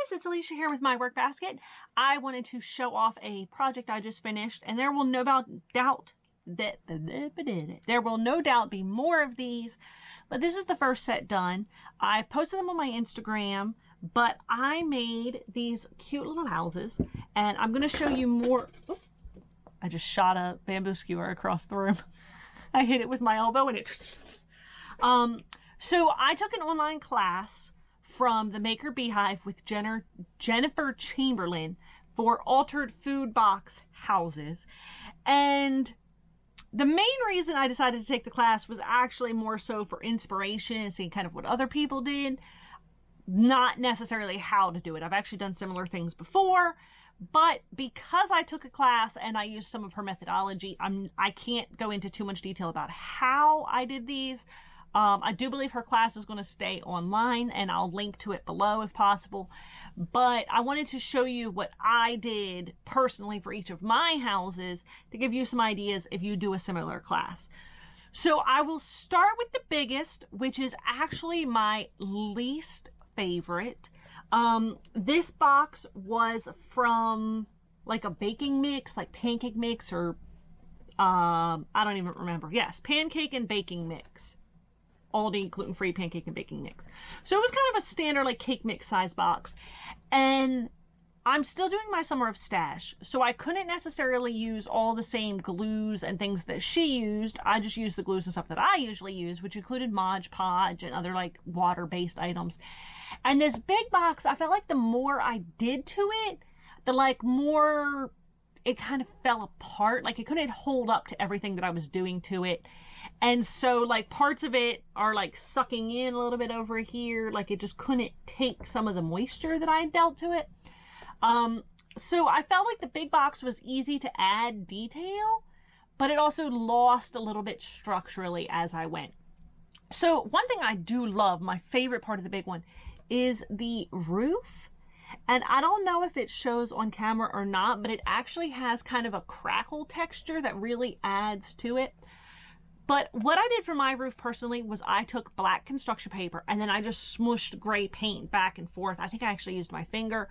guys, it's Alicia here with My Work Basket. I wanted to show off a project I just finished, and there will no doubt be more of these, but this is the first set done. I posted them on my Instagram, but I made these cute little houses, and I'm going to show you more. Oops, I just shot a bamboo skewer across the room. I hit it with my elbow and it... So I took an online class from the Maker Beehive with Jennifer Chamberlain for altered food box houses. And the main reason I decided to take the class was actually more so for inspiration and seeing kind of what other people did, not necessarily how to do it. I've actually done similar things before, but because I took a class and I used some of her methodology, I can't go into too much detail about how I did these. I do believe her class is going to stay online, and I'll link to it below if possible. But I wanted to show you what I did personally for each of my houses to give you some ideas if you do a similar class. So I will start with the biggest, which is actually my least favorite. This box was from like a baking mix, like pancake mix, or I don't even remember. Yes, pancake and baking mix. Aldi gluten-free pancake and baking mix. So it was kind of a standard like cake mix size box. And I'm still doing my Summer of Stash, so I couldn't necessarily use all the same glues and things that she used. I just used the glues and stuff that I usually use, which included Mod Podge and other like water-based items. And this big box, I felt like the more I did to it, the like more it kind of fell apart. Like it couldn't hold up to everything that I was doing to it. And so like parts of it are like sucking in a little bit over here. Like it just couldn't take some of the moisture that I dealt to it. So I felt like the big box was easy to add detail, but it also lost a little bit structurally as I went. So one thing I do love, my favorite part of the big one, is the roof. And I don't know if it shows on camera or not, but it actually has kind of a crackle texture that really adds to it. But what I did for my roof personally was I took black construction paper and then I just smooshed gray paint back and forth. I think I actually used my finger.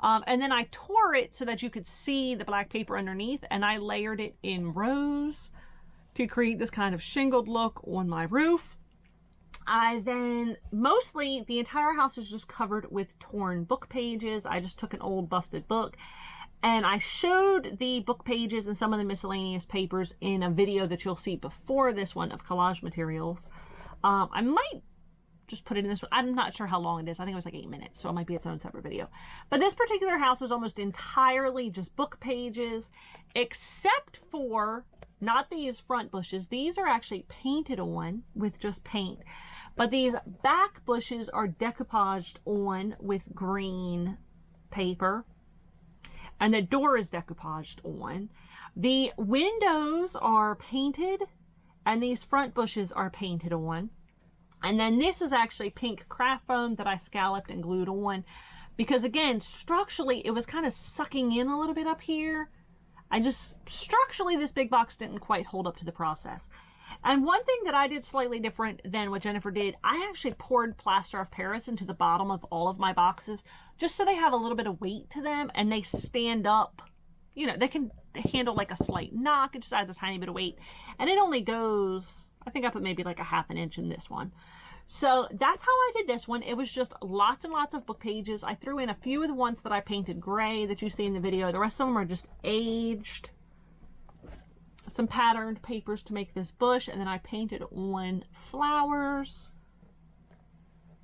And then I tore it so that you could see the black paper underneath, and I layered it in rows to create this kind of shingled look on my roof. I then, mostly the entire house is just covered with torn book pages. I just took an old busted book and I showed the book pages and some of the miscellaneous papers in a video that you'll see before this one of collage materials. I might just put it in this one. I'm not sure how long it is. I think it was like 8 minutes, so it might be its own separate video. But this particular house is almost entirely just book pages, except for not these front bushes. These are actually painted on with just paint. But these back bushes are decoupaged on with green paper. And the door is decoupaged on. The windows are painted, and these front bushes are painted on. And then this is actually pink craft foam that I scalloped and glued on. Because again, structurally, it was kind of sucking in a little bit up here. Structurally, this big box didn't quite hold up to the process. And one thing that I did slightly different than what Jennifer did, I actually poured plaster of Paris into the bottom of all of my boxes, just so they have a little bit of weight to them and they stand up. You know, they can handle like a slight knock. It just adds a tiny bit of weight. And it only goes, I think I put maybe like a ½ inch in this one. So that's how I did this one. It was just lots and lots of book pages. I threw in a few of the ones that I painted gray that you see in the video. The rest of them are just aged. Some patterned papers to make this bush, and then I painted on flowers.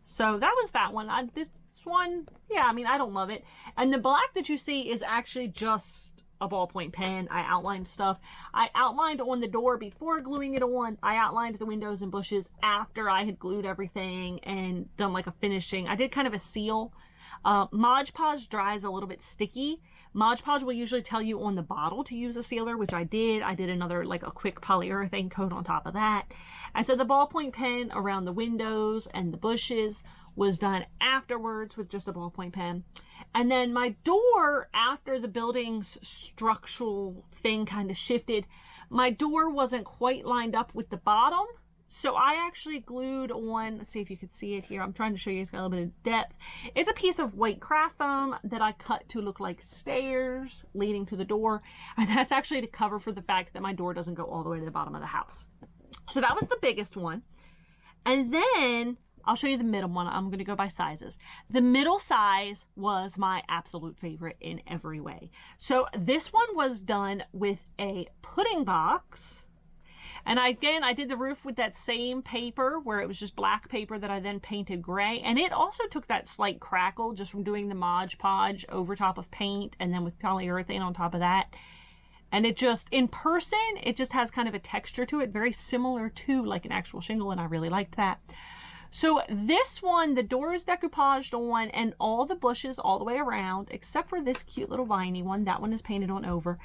So that was that one. This one, yeah, I mean, I don't love it. And the black that you see is actually just a ballpoint pen. I outlined stuff. I outlined on the door before gluing it on. I outlined the windows and bushes after I had glued everything and done like a finishing. I did kind of a seal. Mod Podge dries a little bit sticky. Mod Podge will usually tell you on the bottle to use a sealer, which I did. I did another, like a quick polyurethane coat on top of that. And so the ballpoint pen around the windows and the bushes was done afterwards with just a ballpoint pen. And then my door, after the building's structural thing kind of shifted, my door wasn't quite lined up with the bottom. So I actually glued on, let's see if you can see it here. I'm trying to show you, it's got a little bit of depth. It's a piece of white craft foam that I cut to look like stairs leading to the door. And that's actually to cover for the fact that my door doesn't go all the way to the bottom of the house. So that was the biggest one. And then I'll show you the middle one. I'm going to go by sizes. The middle size was my absolute favorite in every way. So this one was done with a pudding box. And I did the roof with that same paper where it was just black paper that I then painted gray. And it also took that slight crackle just from doing the Mod Podge over top of paint and then with polyurethane on top of that. And it just, in person, it just has kind of a texture to it, very similar to like an actual shingle, and I really liked that. So this one, the door is decoupaged on and all the bushes all the way around, except for this cute little viney one. That one is painted on over.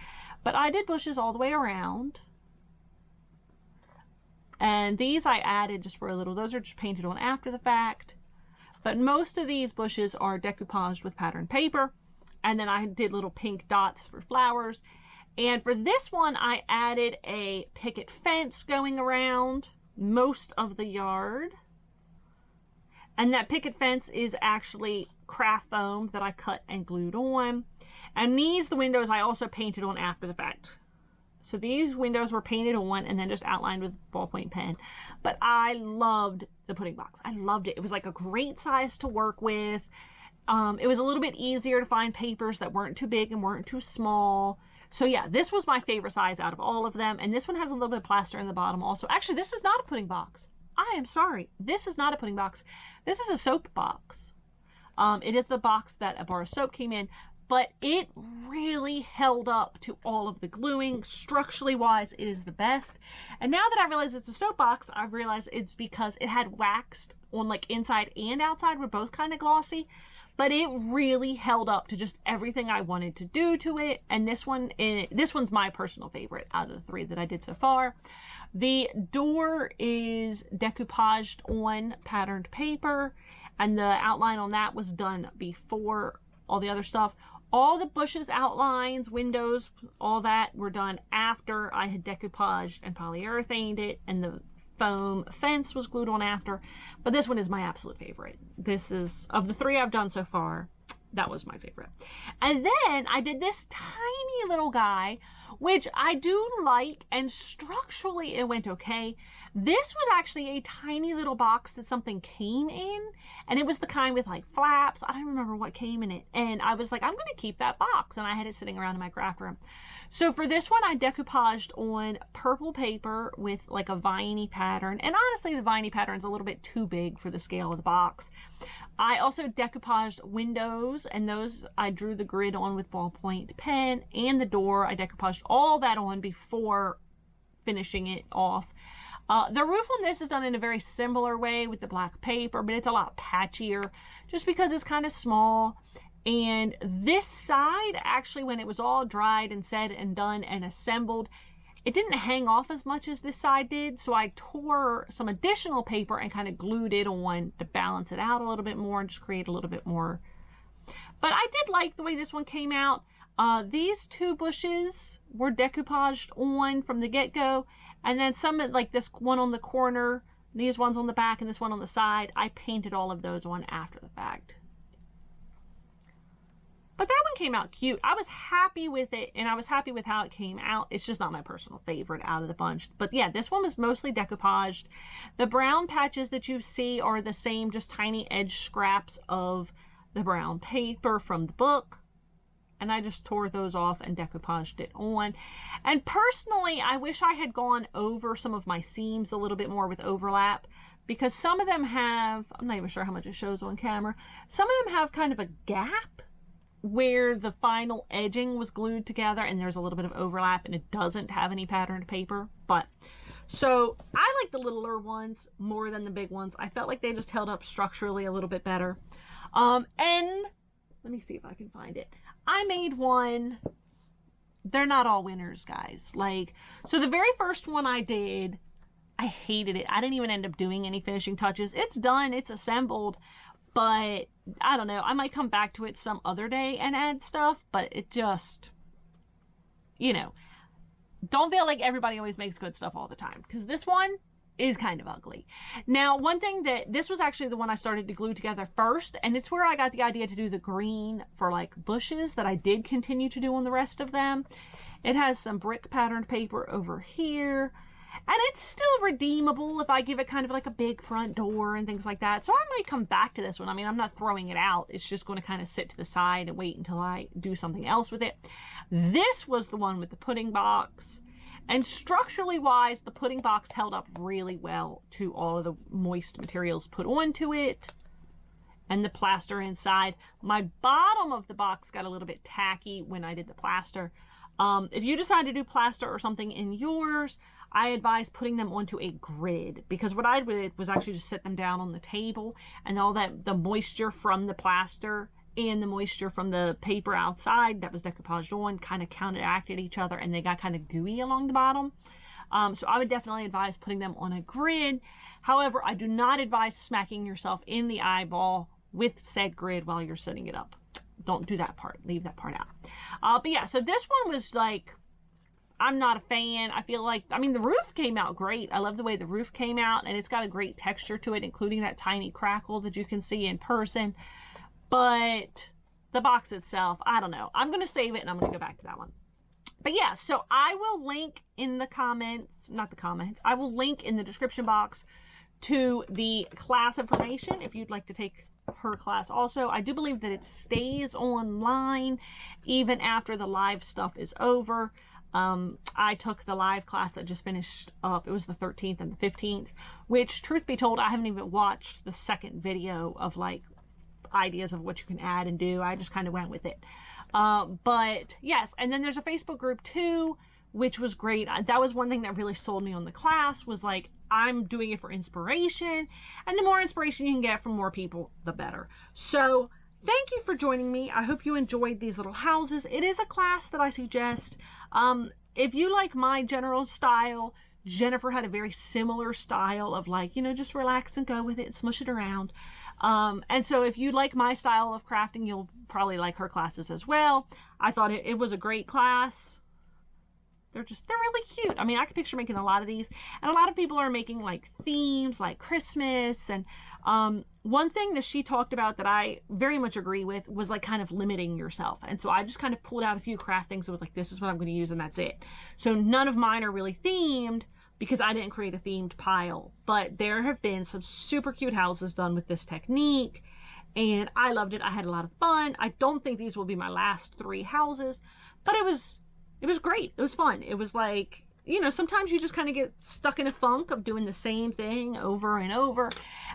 But I did bushes all the way around. And these I added just for a little. Those are just painted on after the fact. But most of these bushes are decoupaged with patterned paper. And then I did little pink dots for flowers. And for this one, I added a picket fence going around most of the yard. And that picket fence is actually craft foam that I cut and glued on. And the windows I also painted on after the fact. So these windows were painted on and then just outlined with ballpoint pen. But I loved the pudding box. I loved it. It was like a great size to work with. It was a little bit easier to find papers that weren't too big and weren't too small. So yeah, this was my favorite size out of all of them. And this one has a little bit of plaster in the bottom also. Actually, this is not a pudding box. I am sorry. This is not a pudding box. This is a soap box. It is the box that a bar of soap came in. But it really held up to all of the gluing. Structurally wise, it is the best. And now that I realize it's a soap box, I realize it's because it had waxed on like inside and outside were both kind of glossy. But it really held up to just everything I wanted to do to it. And this one's my personal favorite out of the three that I did so far. The door is decoupaged on patterned paper. And the outline on that was done before all the other stuff. All the bushes, outlines, windows, all that were done after I had decoupaged and polyurethaned it, and the foam fence was glued on after. But this one is my absolute favorite. This is, of the three I've done so far, that was my favorite. And then I did this tiny little guy, which I do like, and structurally it went okay. This was actually a tiny little box that something came in, and it was the kind with like flaps. I don't remember what came in it. And I was like, I'm going to keep that box. And I had it sitting around in my craft room. So for this one, I decoupaged on purple paper with like a viney pattern. And honestly, the viney pattern is a little bit too big for the scale of the box. I also decoupaged windows, and those I drew the grid on with ballpoint pen, and the door I decoupaged all that on before finishing it off. The roof on this is done in a very similar way with the black paper, but it's a lot patchier just because it's kind of small. And this side, actually, when it was all dried and set and done and assembled, it didn't hang off as much as this side did. So I tore some additional paper and kind of glued it on to balance it out a little bit more and just create a little bit more. But I did like the way this one came out. These two bushes were decoupaged on from the get-go. And then some, like this one on the corner, these ones on the back, and this one on the side, I painted all of those on after the fact. But that one came out cute. I was happy with it, and I was happy with how it came out. It's just not my personal favorite out of the bunch. But yeah, this one was mostly decoupaged. The brown patches that you see are the same, just tiny edge scraps of the brown paper from the book. And I just tore those off and decoupaged it on. And personally, I wish I had gone over some of my seams a little bit more with overlap, because some of them have, I'm not even sure how much it shows on camera, some of them have kind of a gap where the final edging was glued together and there's a little bit of overlap and it doesn't have any patterned paper. But so I like the littler ones more than the big ones. I felt like they just held up structurally a little bit better. And let me see if I can find it. I made one. They're not all winners, guys. Like, so the very first one I did, I hated it. I didn't even end up doing any finishing touches. It's done. It's assembled. But I don't know. I might come back to it some other day and add stuff. But it just, you know, don't feel like everybody always makes good stuff all the time. Because this one, is kind of ugly. Now, one thing that, this was actually the one I started to glue together first, and it's where I got the idea to do the green for like bushes that I did continue to do on the rest of them. It has some brick patterned paper over here, and it's still redeemable if I give it kind of like a big front door and things like that. So I might come back to this one. I mean, I'm not throwing it out. It's just going to kind of sit to the side and wait until I do something else with it. This was the one with the pudding box. And structurally wise, the pudding box held up really well to all of the moist materials put onto it and the plaster inside. My bottom of the box got a little bit tacky when I did the plaster. If you decide to do plaster or something in yours, I advise putting them onto a grid, because what I did was actually just set them down on the table, and all that, the moisture from the plaster and the moisture from the paper outside that was decoupaged on kind of counteracted each other, and they got kind of gooey along the bottom. So I would definitely advise putting them on a grid. However, I do not advise smacking yourself in the eyeball with said grid while you're setting it up. Don't do that part. Leave that part out. But yeah, so this one was like, I'm not a fan. I feel like, I mean, the roof came out great. I love the way the roof came out, and it's got a great texture to it, including that tiny crackle that you can see in person. But the box itself, I don't know. I'm going to save it and I'm going to go back to that one. But yeah, so I will link in the comments, not the comments, I will link in the description box to the class information if you'd like to take her class also. I do believe that it stays online even after the live stuff is over. I took the live class that just finished up. It was the 13th and the 15th, which, truth be told, I haven't even watched the second video of like ideas of what you can add and do. I just kind of went with it. But yes, and then there's a Facebook group too, which was great. That was one thing that really sold me on the class, was like, I'm doing it for inspiration, and the more inspiration you can get from more people, the better. So thank you for joining me. I hope you enjoyed these little houses. It is a class that I suggest. If you like my general style, Jennifer had a very similar style of like, you know, just relax and go with it, smush it around. And so if you like my style of crafting, you'll probably like her classes as well. I thought it was a great class. They're really cute. I mean, I can picture making a lot of these, and a lot of people are making like themes like Christmas. And one thing that she talked about that I very much agree with was like kind of limiting yourself. And so I just kind of pulled out a few craft things that was like, this is what I'm going to use, and that's it. So none of mine are really themed, because I didn't create a themed pile, but there have been some super cute houses done with this technique, and I loved it. I had a lot of fun. I don't think these will be my last 3 houses, but it was great. It was fun. It was like, you know, sometimes you just kind of get stuck in a funk of doing the same thing over and over,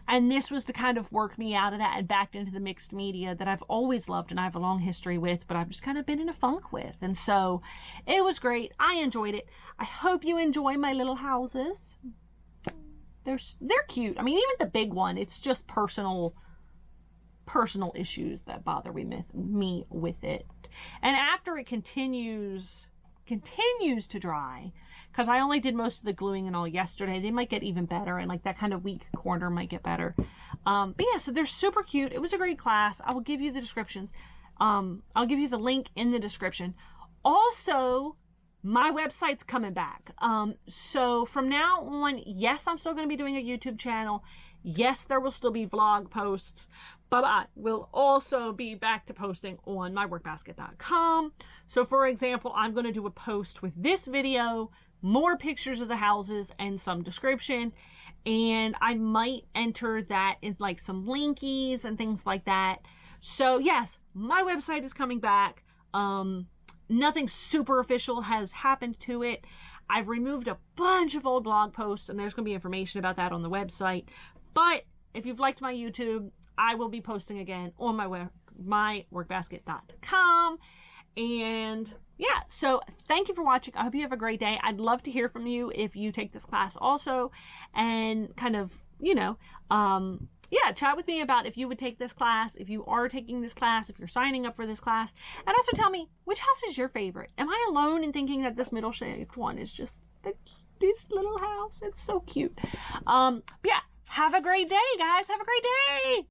and this was to kind of work me out of that and back into the mixed media that I've always loved and I have a long history with, but I've just kind of been in a funk with. And so it was great. I enjoyed it. I hope you enjoy my little houses. They're cute. I mean, even the big one, it's just personal issues that bother me with it. And after it continues to dry, because I only did most of the gluing and all yesterday, they might get even better, and like that kind of weak corner might get better. But yeah, so they're super cute. It was a great class. I will give you the descriptions. I'll give you the link in the description. Also, my website's coming back. So from now on, yes, I'm still going to be doing a YouTube channel. Yes, there will still be vlog posts, but I will also be back to posting on myworkbasket.com. So for example, I'm going to do a post with this video, more pictures of the houses and some description, and I might enter that in like some linkies and things like that. So yes, my website is coming back. Nothing super official has happened to it. I've removed a bunch of old blog posts, and there's going to be information about that on the website. But if you've liked my YouTube, I will be posting again on myworkbasket.com. And yeah, so thank you for watching. I hope you have a great day. I'd love to hear from you if you take this class also, and kind of, you know, yeah, chat with me about if you would take this class, if you are taking this class, if you're signing up for this class. And also tell me, which house is your favorite? Am I alone in thinking that this middle shaped one is just the cutest little house? It's so cute. But yeah, have a great day, guys. Have a great day.